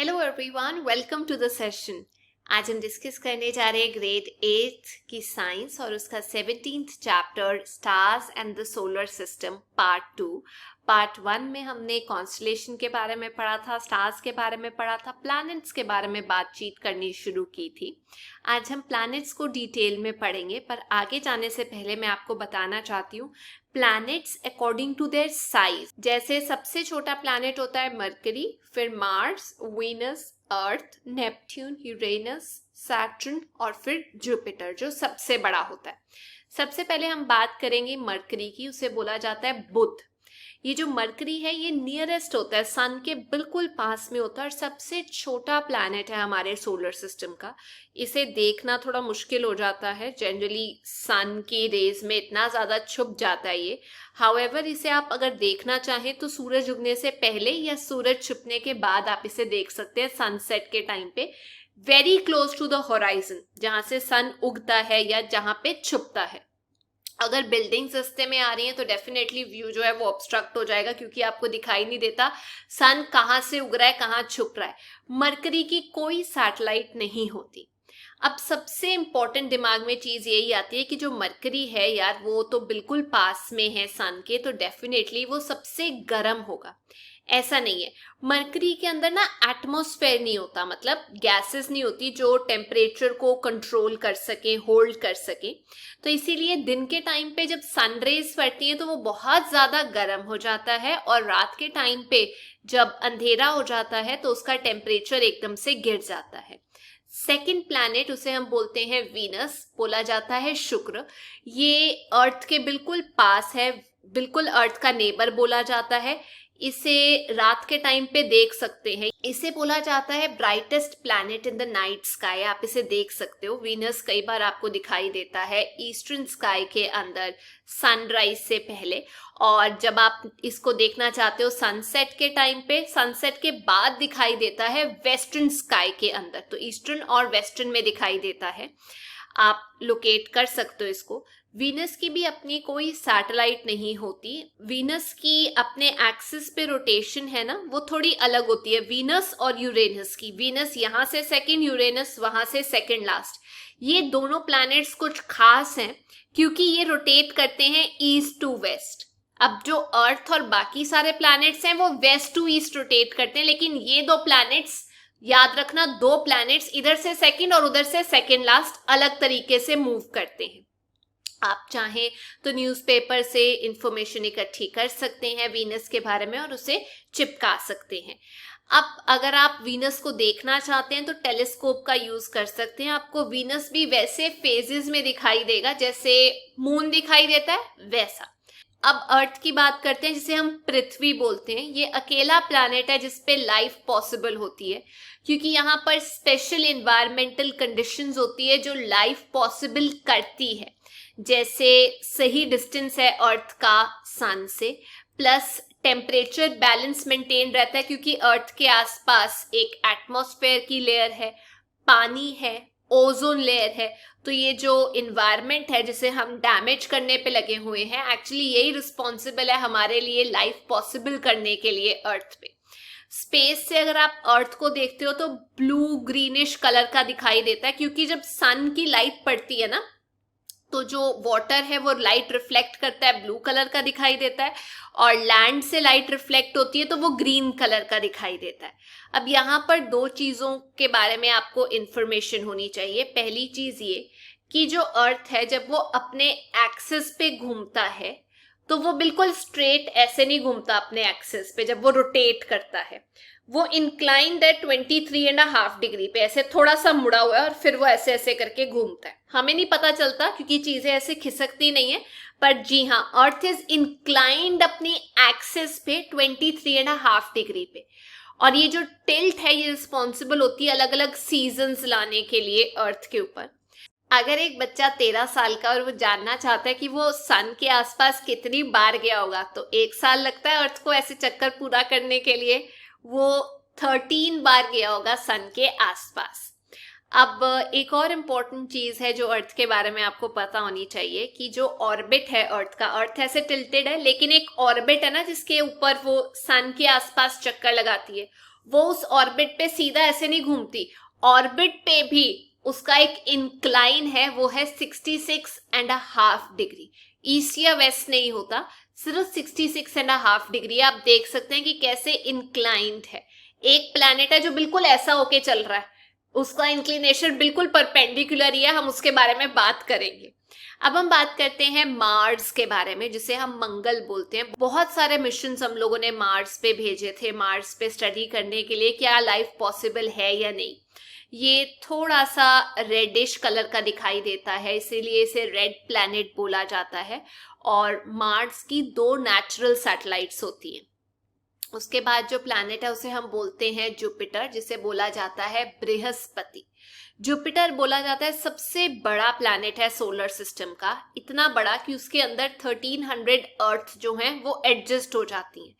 Hello everyone, welcome to the session. आज हम discuss करने जा रहे हैं ग्रेड 8 की साइंस और उसका 17th chapter stars and the solar system part 2। Part 1 में हमने कॉन्स्टलेशन के बारे में पढ़ा था, स्टार्स के बारे में पढ़ा था, प्लैनेट्स के बारे में बातचीत करनी शुरू की थी। आज हम प्लैनेट्स को डिटेल में पढ़ेंगे, पर आगे जाने से पहले मैं आपको बताना चाहती हूँ planets according to their size. जैसे सबसे छोटा प्लैनेट होता है मरकरी, फिर Mars, Venus, Earth, Neptune, Uranus, Saturn और फिर जुपिटर जो सबसे बड़ा होता है। सबसे पहले हम बात करेंगे मरकरी की, उसे बोला जाता है बुध। ये जो मरकरी है ये नियरेस्ट होता है, सन के बिल्कुल पास में होता है और सबसे छोटा प्लैनेट है हमारे सोलर सिस्टम का। इसे देखना थोड़ा मुश्किल हो जाता है, जनरली सन की रेज में इतना ज़्यादा छुप जाता है ये। हाउएवर इसे आप अगर देखना चाहें तो सूरज उगने से पहले या सूरज छुपने के बाद आप इसे देख सकते हैं सनसेट के टाइम पे, very close to the horizon, जहाँ से सन उगता है या जहाँ पे छुपता है। अगर बिल्डिंग्स रास्ते में आ रही हैं तो डेफिनेटली व्यू जो है वो ऑब्स्ट्रक्ट हो जाएगा, क्योंकि आपको दिखाई नहीं देता सन कहाँ से उग रहा है, कहाँ छुप रहा है। मरकरी की कोई सैटेलाइट नहीं होती। अब सबसे इंपॉर्टेंट दिमाग में चीज यही आती है कि जो मरकरी है यार वो तो बिल्कुल पास में है सन के, तो डेफिनेटली वो सबसे गर्म होगा। ऐसा नहीं है, मरकरी के अंदर ना एटमॉस्फेयर नहीं होता, मतलब गैसेस नहीं होती जो टेम्परेचर को कंट्रोल कर सके, होल्ड कर सके। तो इसीलिए दिन के टाइम पे जब सनरेज पड़ती है तो वो बहुत ज्यादा गर्म हो जाता है, और रात के टाइम पे जब अंधेरा हो जाता है तो उसका टेम्परेचर एकदम से गिर जाता है। सेकेंड प्लैनेट, उसे हम बोलते हैं वीनस, बोला जाता है शुक्र। ये अर्थ के बिल्कुल पास है, बिल्कुल अर्थ का नेबर बोला जाता है। इसे रात के टाइम पे देख सकते हैं। इसे बोला जाता है brightest planet in the night sky. आप इसे देख सकते हो, वीनस कई बार आपको दिखाई देता है ईस्टर्न स्काई के अंदर सनराइज से पहले, और जब आप इसको देखना चाहते हो सनसेट के टाइम पे, सनसेट के बाद दिखाई देता है वेस्टर्न स्काई के अंदर। तो ईस्टर्न और वेस्टर्न में दिखाई देता है, आप लोकेट कर सकते हो इसको। वीनस की भी अपनी कोई सैटेलाइट नहीं होती। वीनस की अपने एक्सिस पे रोटेशन है ना, वो थोड़ी अलग होती है वीनस और यूरेनस की। वीनस यहाँ से सेकंड, यूरेनस वहां से सेकंड लास्ट। ये दोनों प्लैनेट्स कुछ खास हैं क्योंकि ये रोटेट करते हैं ईस्ट टू वेस्ट। अब जो अर्थ और बाकी सारे प्लैनेट्स हैं वो वेस्ट टू ईस्ट रोटेट करते हैं, लेकिन ये दो प्लैनेट्स, याद रखना, दो प्लैनेट्स इधर से सेकंड और उधर से सेकंड लास्ट अलग तरीके से मूव करते हैं। आप चाहें तो न्यूज़पेपर से इंफॉर्मेशन इकट्ठी कर सकते हैं वीनस के बारे में और उसे चिपका सकते हैं। अब अगर आप वीनस को देखना चाहते हैं तो टेलीस्कोप का यूज कर सकते हैं। आपको वीनस भी वैसे फेजेस में दिखाई देगा जैसे मून दिखाई देता है वैसा। अब अर्थ की बात करते हैं, जिसे हम पृथ्वी बोलते हैं। ये अकेला प्लैनेट है जिसपे लाइफ पॉसिबल होती है, क्योंकि यहाँ पर स्पेशल एनवायरमेंटल कंडीशंस होती है जो लाइफ पॉसिबल करती है। जैसे सही डिस्टेंस है अर्थ का सन से, प्लस टेम्परेचर बैलेंस मेंटेन रहता है क्योंकि अर्थ के आसपास एक एटमॉस्फेयर की लेयर है, पानी है, ओजोन लेयर है। तो ये जो इन्वायरमेंट है जिसे हम डैमेज करने पे लगे हुए हैं, एक्चुअली यही रिस्पॉन्सिबल है हमारे लिए लाइफ पॉसिबल करने के लिए अर्थ पे। स्पेस से अगर आप अर्थ को देखते हो तो ब्लू ग्रीनिश कलर का दिखाई देता है, क्योंकि जब सन की लाइट पड़ती है ना तो जो वाटर है वो लाइट रिफ्लेक्ट करता है, ब्लू कलर का दिखाई देता है, और लैंड से लाइट रिफ्लेक्ट होती है तो वो ग्रीन कलर का दिखाई देता है। अब यहाँ पर दो चीज़ों के बारे में आपको इंफॉर्मेशन होनी चाहिए। पहली चीज़ ये कि जो अर्थ है जब वो अपने एक्सिस पे घूमता है तो वो बिल्कुल स्ट्रेट ऐसे नहीं घूमता अपने एक्सिस पे। जब वो रोटेट करता है वो इंक्लाइंड है 23.5 डिग्री पे, ऐसे थोड़ा सा मुड़ा हुआ है और फिर वो ऐसे ऐसे करके घूमता है। हमें नहीं पता चलता क्योंकि चीजें ऐसे खिसकती नहीं है, पर जी हाँ, अर्थ इज इंक्लाइंड अपनी एक्सिस पे 23.5 डिग्री पे। और ये जो टिल्ट है ये रिस्पॉन्सिबल होती है अलग अलग सीजन्स लाने के लिए अर्थ के ऊपर। अगर एक बच्चा 13 साल का और वो जानना चाहता है कि वो सन के आसपास कितनी बार गया होगा, तो 1 साल लगता है अर्थ को ऐसे चक्कर पूरा करने के लिए। वो 13 बार गया होगा सन के आसपास। अब एक और इम्पॉर्टेंट चीज़ है जो अर्थ के बारे में आपको पता होनी चाहिए कि जो ऑर्बिट है अर्थ का, अर्थ ऐसे टिल्टेड है लेकिन एक ऑर्बिट है ना जिसके ऊपर वो सन के आसपास चक्कर लगाती है, वो उस ऑर्बिट पे सीधा ऐसे नहीं घूमती, ऑर्बिट पे भी उसका एक इंक्लाइन है, वो है 66.5 डिग्री। ईस्ट या वेस्ट नहीं होता, सिर्फ 66.5 डिग्री। आप देख सकते हैं कि कैसे इंक्लाइंड है। एक प्लैनेट है जो बिल्कुल ऐसा होके चल रहा है, उसका इंक्लिनेशन बिल्कुल परपेंडिकुलर ही है, हम उसके बारे में बात करेंगे। अब हम बात करते हैं मार्स के बारे में, जिसे हम मंगल बोलते हैं। बहुत सारे मिशन हम लोगों ने मार्स पे भेजे थे, मार्स पे स्टडी करने के लिए क्या लाइफ पॉसिबल है या नहीं। ये थोड़ा सा रेडिश कलर का दिखाई देता है, इसीलिए इसे रेड प्लैनेट बोला जाता है। और मार्स की 2 नेचुरल सैटेलाइट्स होती हैं। उसके बाद जो प्लैनेट है उसे हम बोलते हैं जुपिटर, जिसे बोला जाता है बृहस्पति। जुपिटर बोला जाता है सबसे बड़ा प्लैनेट है सोलर सिस्टम का, इतना बड़ा कि उसके अंदर 1300 अर्थ जो हैं वो एडजस्ट हो जाती हैं।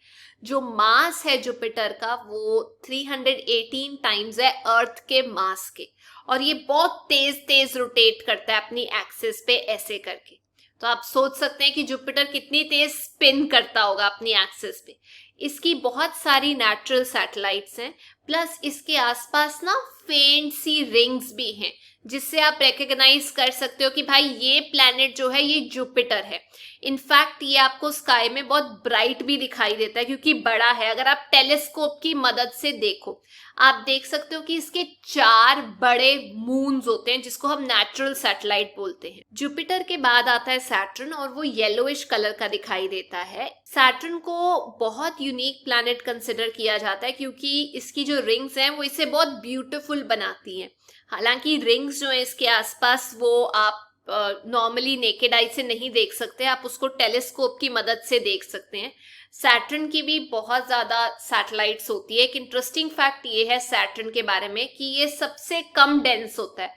जो मास है जुपिटर का वो 318 टाइम्स है अर्थ के मास के, और ये बहुत तेज तेज रोटेट करता है अपनी एक्सिस पे ऐसे करके। तो आप सोच सकते हैं कि जुपिटर कितनी तेज स्पिन करता होगा अपनी एक्सिस पे। इसकी बहुत सारी नेचुरल सैटेलाइट्स हैं, प्लस इसके आसपास ना फेंट सी रिंग्स भी हैं, जिससे आप रिकॉग्नाइज कर सकते हो कि भाई ये प्लैनेट जो है ये जुपिटर है। इनफैक्ट ये आपको स्काई में बहुत ब्राइट भी दिखाई देता है क्योंकि बड़ा है। अगर आप टेलीस्कोप की मदद से देखो, आप देख सकते हो कि इसके 4 बड़े मून्स होते हैं, जिसको हम नेचुरल सैटेलाइट बोलते हैं। जुपिटर के बाद आता है सैटर्न, और वो येलोइश कलर का दिखाई देता है। सैटर्न को बहुत यूनिक प्लैनेट कंसिडर किया जाता है क्योंकि इसकी जो रिंग्स हैं वो इसे बहुत ब्यूटीफुल बनाती हैं। हालांकि रिंग्स जो है इसके आसपास वो आप नॉर्मली नेकेड आई से नहीं देख सकते, आप उसको टेलीस्कोप की मदद से देख सकते हैं। सैटर्न की भी बहुत ज्यादा सैटेलाइट्स होती है। एक इंटरेस्टिंग फैक्ट ये है सैटर्न के बारे में कि ये सबसे कम डेंस होता है।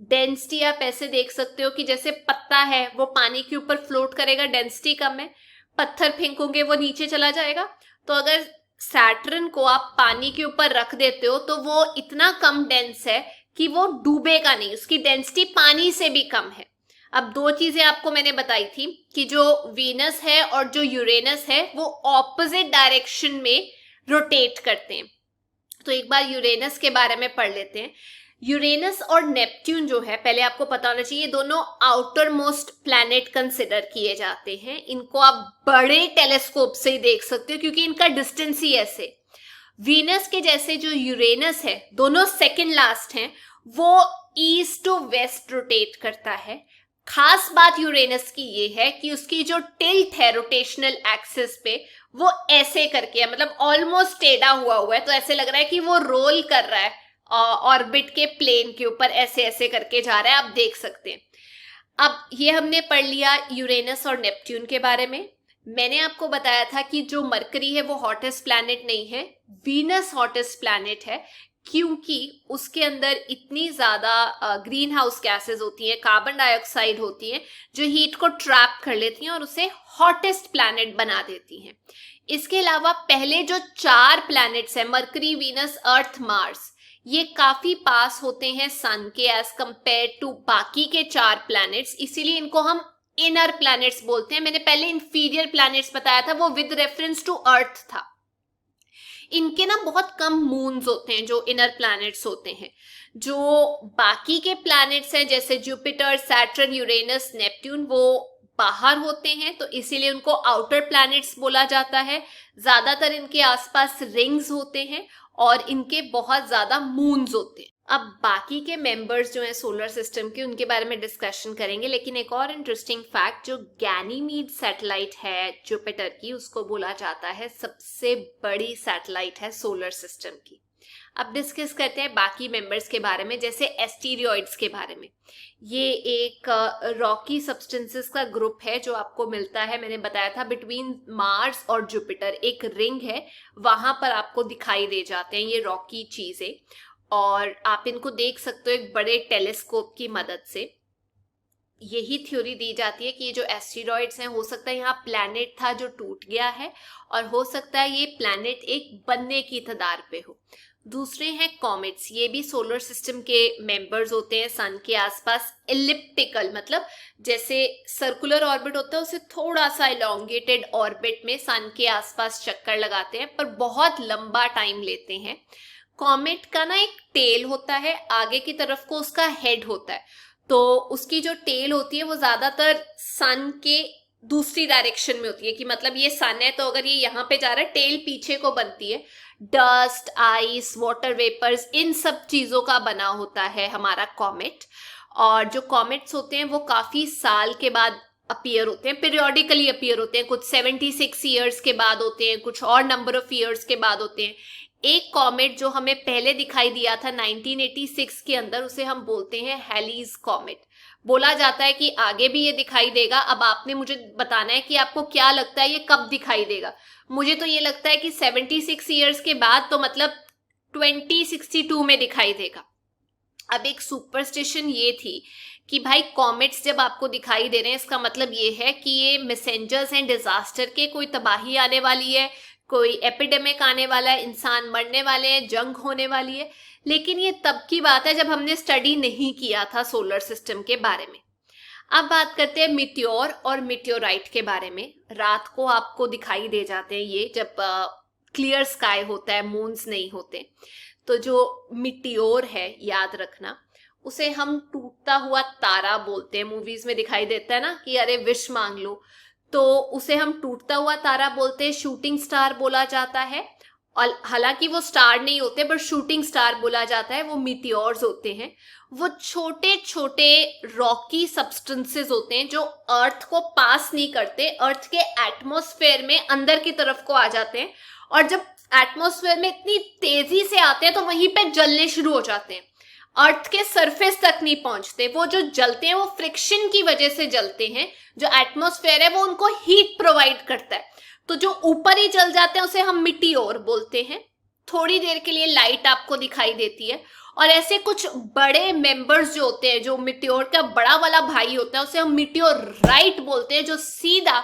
डेंसिटी आप ऐसे देख सकते हो कि जैसे पत्ता है वो पानी के ऊपर फ्लोट करेगा, डेंसिटी कम है, पत्थर फेंकोगे वो नीचे चला जाएगा। तो अगर सैटर्न को आप पानी के ऊपर रख देते हो तो वो इतना कम डेंस है कि वो डूबेगा नहीं, उसकी डेंसिटी पानी से भी कम है। अब 2 चीजें आपको मैंने बताई थी कि जो वीनस है और जो यूरेनस है वो ऑपोजिट डायरेक्शन में रोटेट करते हैं। तो एक बार यूरेनस के बारे में पढ़ लेते हैं। यूरेनस और नेपट्यून जो है, पहले आपको पता होना चाहिए, ये दोनों आउटर मोस्ट प्लैनेट कंसिडर किए जाते हैं। इनको आप बड़े टेलीस्कोप से ही देख सकते हो क्योंकि इनका डिस्टेंस ही ऐसे। वीनस के जैसे जो यूरेनस है, दोनों सेकंड लास्ट हैं, वो ईस्ट टू वेस्ट रोटेट करता है। खास बात यूरेनस की ये है कि उसकी जो टिल्ट है रोटेशनल एक्सिस पे वो ऐसे करके है, मतलब ऑलमोस्ट टेढ़ा हुआ है। तो ऐसे लग रहा है कि वो रोल कर रहा है ऑर्बिट के प्लेन के ऊपर, ऐसे ऐसे करके जा रहा है, आप देख सकते हैं। अब ये हमने पढ़ लिया यूरेनस और नेपट्यून के बारे में। मैंने आपको बताया था कि जो मरकरी है वो हॉटेस्ट प्लैनेट नहीं है, वीनस हॉटेस्ट प्लैनेट है, क्योंकि उसके अंदर इतनी ज्यादा ग्रीन हाउस गैसेज होती हैं, कार्बन डाइऑक्साइड होती हैं, जो हीट को ट्रैप कर लेती हैं और उसे हॉटेस्ट प्लैनेट बना देती हैं। इसके अलावा पहले जो 4 प्लैनेट्स हैं, मरकरी, वीनस, अर्थ, मार्स, ये काफी पास होते हैं सन के एज कंपेयर टू बाकी के 4 प्लैनेट्स, इसीलिए इनको हम इनर प्लैनेट्स बोलते हैं। मैंने पहले इंफीरियर प्लैनेट्स बताया था, वो विद रेफरेंस टू अर्थ था। इनके ना बहुत कम मून्स होते हैं जो इनर प्लैनेट्स होते हैं। जो बाकी के प्लैनेट्स हैं जैसे जुपिटर, सैटर्न, यूरेनस, नेपट्यून, वो बाहर होते हैं, तो इसीलिए उनको आउटर प्लैनेट्स बोला जाता है। ज्यादातर इनके आसपास रिंग्स होते हैं और इनके बहुत ज्यादा मून्स होते हैं। अब बाकी के मेंबर्स जो हैं सोलर सिस्टम के, उनके बारे में डिस्कशन करेंगे, लेकिन एक और इंटरेस्टिंग फैक्ट, जो गैनीमीड सैटेलाइट है जुपिटर की, उसको बोला जाता है सबसे बड़ी सैटेलाइट है सोलर सिस्टम की। अब डिस्कस करते हैं बाकी मेंबर्स के बारे में, जैसे एस्टेरॉइड्स के बारे में। ये एक रॉकी सब्सटेंसेस का ग्रुप है जो आपको मिलता है, मैंने बताया था, बिटवीन मार्स और जुपिटर एक रिंग है, वहां पर आपको दिखाई दे जाते हैं ये रॉकी चीजें, और आप इनको देख सकते हो एक बड़े टेलीस्कोप की मदद से। यही थ्योरी दी जाती है कि ये जो एस्टेरॉइड्स हैं, हो सकता है यहाँ प्लैनेट था जो टूट गया है, और हो सकता है ये प्लैनेट एक बनने की कगार पे हो। दूसरे हैं कॉमेट्स, ये भी सोलर सिस्टम के मेंबर्स होते हैं, सन के आसपास एलिप्टिकल, मतलब जैसे सर्कुलर ऑर्बिट होता है उसे थोड़ा सा इलोंगेटेड ऑर्बिट में सन के आसपास चक्कर लगाते हैं, पर बहुत लंबा टाइम लेते हैं। कॉमेट का ना एक टेल होता है, आगे की तरफ को उसका हेड होता है, तो उसकी जो टेल होती है वो ज्यादातर सन के दूसरी डायरेक्शन में होती है, कि मतलब ये सन है तो अगर ये यहाँ पे जा रहा है टेल पीछे को बनती है। डस्ट, आइस, वाटर वेपर्स, इन सब चीजों का बना होता है हमारा कॉमेट। और जो कॉमेट्स होते हैं वो काफी साल के बाद अपीयर होते हैं, पीरियोडिकली अपीयर होते हैं, कुछ 76 ईयर्स के बाद होते हैं, कुछ और नंबर ऑफ ईयर्स के बाद होते हैं। एक कॉमेट जो हमें पहले दिखाई दिया था 1986 के अंदर, उसे हम बोलते हैं हैलीज कॉमेट। बोला जाता है कि आगे भी ये दिखाई देगा। अब आपने मुझे बताना है कि आपको क्या लगता है ये कब दिखाई देगा। मुझे तो ये लगता है कि 76 ईयर्स के बाद, तो मतलब 2062 में दिखाई देगा। अब एक सुपरस्टिशन ये थी कि भाई कॉमेट्स जब आपको दिखाई दे रहे हैं, इसका मतलब ये है कि ये मैसेंजर्स हैं डिजास्टर के, कोई तबाही आने वाली है, कोई एपिडेमिक आने वाला है, इंसान मरने वाले हैं, जंग होने वाली है। लेकिन ये तब की बात है जब हमने स्टडी नहीं किया था सोलर सिस्टम के बारे में। अब बात करते हैं मिट्योर और मिट्योराइट के बारे में। रात को आपको दिखाई दे जाते हैं ये जब क्लियर स्काई होता है, मून्स नहीं होते। तो जो मिट्योर है, याद रखना, उसे हम टूटता हुआ तारा बोलते हैं। मूवीज में दिखाई देता है ना कि अरे विश मांग लो, तो उसे हम टूटता हुआ तारा बोलते हैं, शूटिंग स्टार बोला जाता है। और हालांकि वो स्टार नहीं होते पर शूटिंग स्टार बोला जाता है, वो मीटियोर्स होते हैं। वो छोटे छोटे रॉकी सब्सटेंसेस होते हैं जो अर्थ को पास नहीं करते, अर्थ के एटमॉस्फेयर में अंदर की तरफ को आ जाते हैं, और जब एटमॉस्फेयर में इतनी तेजी से आते हैं तो वहीं पे जलने शुरू हो जाते हैं, अर्थ के सरफेस तक नहीं पहुंचते। वो जो जलते हैं वो फ्रिक्शन की वजह से जलते हैं, जो एटमॉस्फेयर है वो उनको हीट प्रोवाइड करता है। तो जो ऊपर ही जल जाते हैं उसे हम मिट्योर बोलते हैं। थोड़ी देर के लिए लाइट आपको दिखाई देती है। और ऐसे कुछ बड़े मेंबर्स जो होते हैं, जो मिट्योर का बड़ा वाला भाई होता है, उसे हम मिट्योराइट बोलते हैं, जो सीधा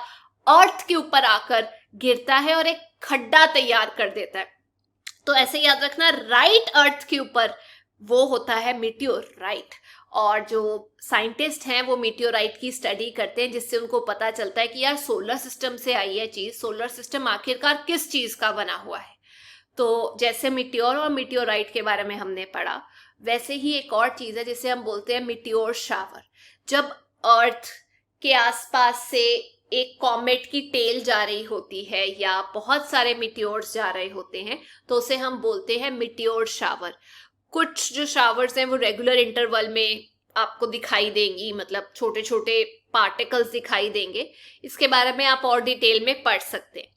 अर्थ के ऊपर आकर गिरता है और एक खड्डा तैयार कर देता है। तो ऐसे याद रखना, राइट अर्थ के ऊपर वो होता है मिट्योराइट। और जो साइंटिस्ट हैं वो मिट्योराइट की स्टडी करते हैं, जिससे उनको पता चलता है कि यार सोलर सिस्टम से आई है चीज, सोलर सिस्टम आखिरकार किस चीज का बना हुआ है। तो जैसे मिट्योर और मिट्योराइट के बारे में हमने पढ़ा, वैसे ही एक और चीज है जिसे हम बोलते हैं मिट्योर शावर। जब अर्थ के आसपास से एक कॉमेट की टेल जा रही होती है या बहुत सारे मिट्योर्स जा रहे होते हैं, तो उसे हम बोलते हैं मिट्योर शावर। कुछ जो शावर्स हैं वो रेगुलर इंटरवल में आपको दिखाई देंगी, मतलब छोटे छोटे पार्टिकल्स दिखाई देंगे। इसके बारे में आप और डिटेल में पढ़ सकते हैं।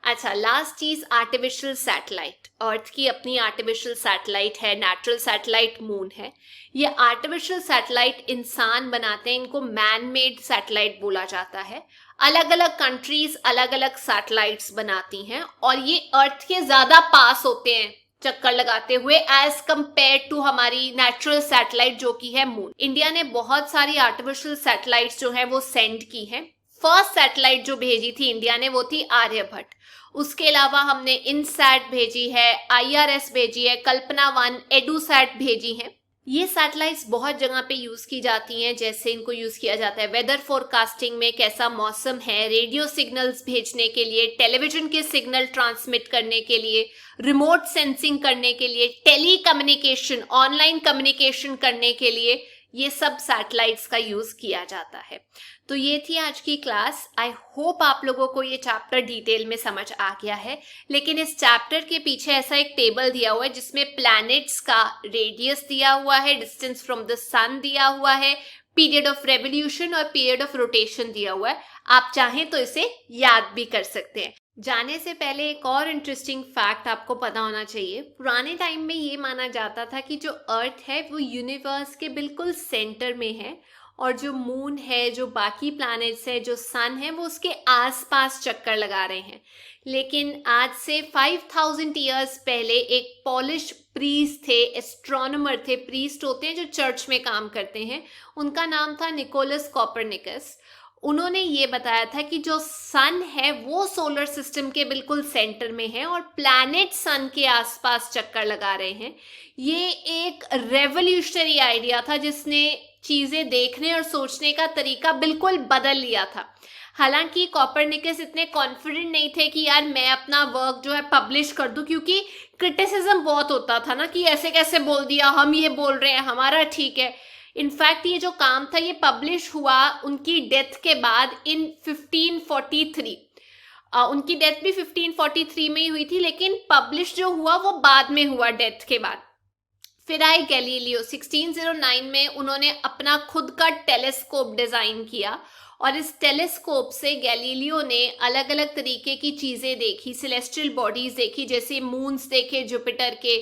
अच्छा, लास्ट चीज आर्टिफिशियल सैटेलाइट। अर्थ की अपनी आर्टिफिशियल सैटेलाइट है, नेचुरल सैटेलाइट मून है। ये आर्टिफिशियल सैटेलाइट इंसान बनाते हैं, इनको मैन मेड सैटेलाइट बोला जाता है। अलग अलग कंट्रीज अलग अलग सैटेलाइट्स बनाती हैं और ये अर्थ के ज्यादा पास होते हैं चक्कर लगाते हुए एज कंपेयर टू हमारी नेचुरल सैटेलाइट जो कि है मून। इंडिया ने बहुत सारी आर्टिफिशियल सैटेलाइट्स जो है वो सेंड की है। फर्स्ट सैटेलाइट जो भेजी थी इंडिया ने वो थी आर्यभट्ट। उसके अलावा हमने इनसैट भेजी है, IRS भेजी है, कल्पना 1, एडुसैट भेजी है। ये सैटेलाइट्स बहुत जगह पे यूज की जाती हैं, जैसे इनको यूज किया जाता है वेदर फोरकास्टिंग में, कैसा मौसम है, रेडियो सिग्नल्स भेजने के लिए, टेलीविजन के सिग्नल ट्रांसमिट करने के लिए, रिमोट सेंसिंग करने के लिए, टेली कम्युनिकेशन, ऑनलाइन कम्युनिकेशन करने के लिए, ये सब सैटेलाइट्स का यूज किया जाता है। तो ये थी आज की क्लास। आई होप आप लोगों को ये चैप्टर डिटेल में समझ आ गया है। लेकिन इस चैप्टर के पीछे ऐसा एक टेबल दिया हुआ है जिसमें प्लैनेट्स का रेडियस दिया हुआ है, डिस्टेंस फ्रॉम द सन दिया हुआ है, पीरियड ऑफ रेवोल्यूशन और पीरियड ऑफ रोटेशन दिया हुआ है। आप चाहें तो इसे याद भी कर सकते हैं। जाने से पहले एक और इंटरेस्टिंग फैक्ट आपको पता होना चाहिए। पुराने टाइम में ये माना जाता था कि जो अर्थ है वो यूनिवर्स के बिल्कुल सेंटर में है और जो मून है, जो बाकी प्लैनेट्स है, जो सन है, वो उसके आसपास चक्कर लगा रहे हैं। लेकिन आज से 5000 ईयर्स पहले एक पॉलिश प्रीस्ट थे, एस्ट्रोनॉमर थे, प्रीस्ट होते हैं जो चर्च में काम करते हैं, उनका नाम था निकोलस कॉपरनिकस। उन्होंने ये बताया था कि जो सन है वो सोलर सिस्टम के बिल्कुल सेंटर में है और प्लैनेट सन के आसपास चक्कर लगा रहे हैं। ये एक रेवोल्यूशनरी आइडिया था जिसने चीजें देखने और सोचने का तरीका बिल्कुल बदल लिया था। हालांकि कोपरनिकस इतने कॉन्फिडेंट नहीं थे कि यार मैं अपना वर्क जो है पब्लिश कर दूं, क्योंकि क्रिटिसिज्म बहुत होता था ना कि ऐसे कैसे बोल दिया, हम ये बोल रहे हैं, हमारा ठीक है। इनफैक्ट ये जो काम था ये पब्लिश हुआ उनकी डेथ के बाद इन 1543। उनकी डेथ भी 1543 में ही हुई थी, लेकिन पब्लिश जो हुआ वो बाद में हुआ, डेथ के बाद। फिर आए गैलीलियो। 1609 में उन्होंने अपना खुद का टेलीस्कोप डिजाइन किया और इस टेलीस्कोप से गैलीलियो ने अलग अलग तरीके की चीजें देखी, सेलेस्टियल बॉडीज देखी, जैसे मून्स देखे जुपिटर के,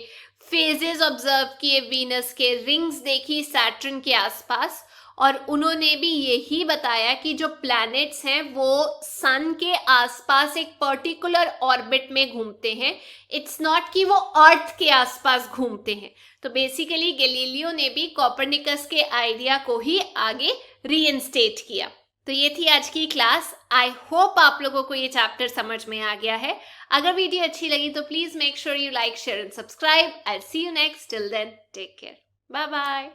फेजेस ऑब्जर्व किए वीनस के, रिंग्स देखी सैटर्न के आसपास। और उन्होंने भी यही बताया कि जो प्लैनेट्स हैं वो सन के आसपास एक पर्टिकुलर ऑर्बिट में घूमते हैं, इट्स नॉट कि वो अर्थ के आसपास घूमते हैं। तो बेसिकली गैलीलियो ने भी कोपरनिकस के आइडिया को ही आगे रीइंस्टेट किया। तो ये थी आज की क्लास। आई होप आप लोगों को ये चैप्टर समझ में आ गया है। अगर वीडियो अच्छी लगी तो please make sure you like, share and subscribe. I see you next. Till then take care, bye bye.